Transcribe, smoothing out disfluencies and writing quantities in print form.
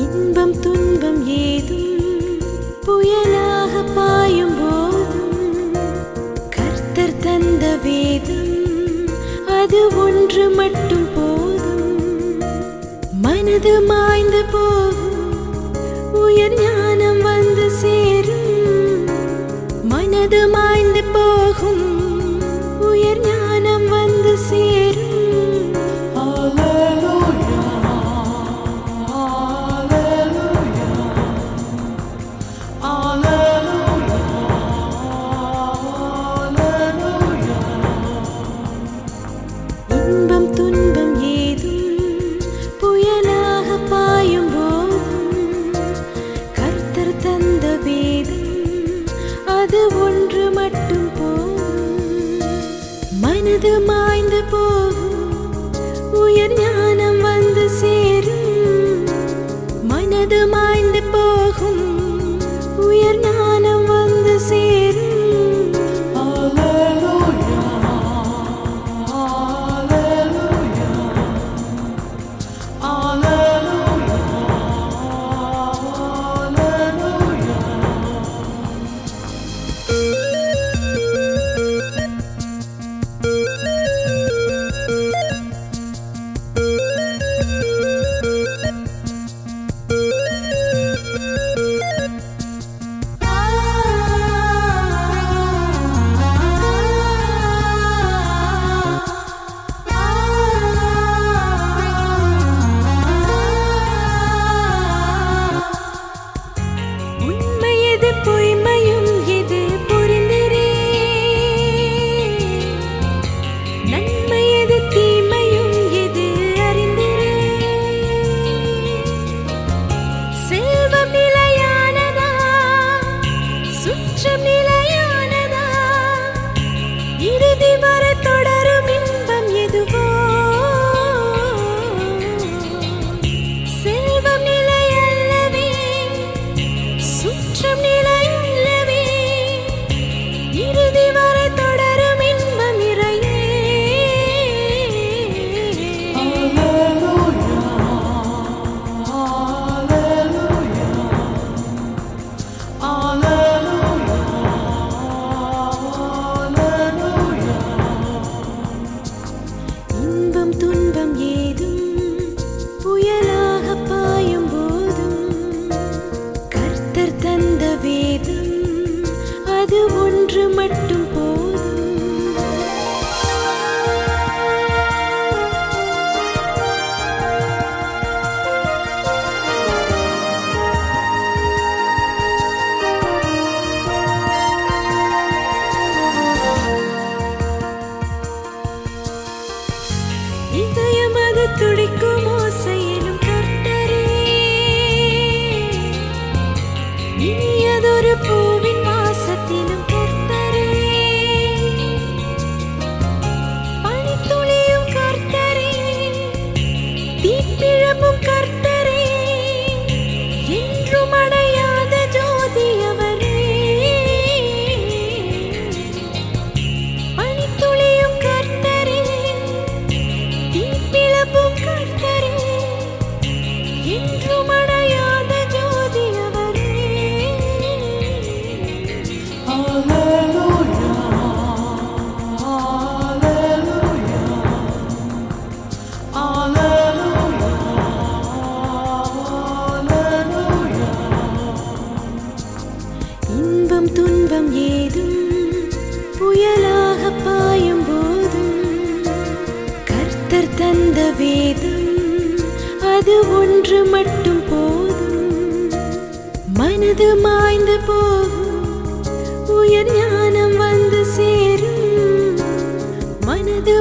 இன்பம் துன்பம் ஏதும் புயலாக பாயும் போதும் கர்த்தர் தந்த வேதம் அது ஒன்று மட்டும் போதும். மனது மாய்ந்து போகும் உயர் ஞானம் வந்து சேரும். மனது மாய்ந்து போகும் உயர் ஞானம் வந்து சேரும். இன்பம் துன்பம் ஏதும் புயலாக பாயும் போதும் கர்த்தர் தந்த வேதம் அது ஒன்று மட்டும் போதும். மனது மாய்ந்து போகும் உயர் ஞானம் வந்து சேரும். மனது மாய்ந்து போகும் உயர் ஞானம் வந்து சேரும். இறுதி வரை தொடரும் இன்பம் எதுவோ செல்வம் நிலை அல்லவே சுற்றம் நிலை அல்லவே. இறுதி வரை தொடரும் இன்பம் இறையே. இன்பம் துன்பம் ஏதும் புயலாக பாயும் போதும் கர்த்தர் தந்த வேதம் அது ஒன்று மட்டும் போதும். இதயம் அது துடிக்கும் ஓசையிலும் கர்த்தரே இனியதொரு பூவின் வாசத்திலும் கர்த்தரே. பனித்துளியும் கர்த்தரே தீப்பிழம்பும் கர்த்தரே என்றும் அடையாத ஜோதி அவரே. பனித்துளியும் கர்த்தரே தீப்பிழம்பும் கர்த்தரே என்றும் அடையாத ஜோதி அவரே. இன்பம் துன்பம் ஏதும் புயலாக பாயும் போதும் கர்த்தர் தந்த வேதம் அது ஒன்று மட்டும் போதும். மனது மாய்ந்து போகும் உயர் ஞானம் வந்து சேரும். மனது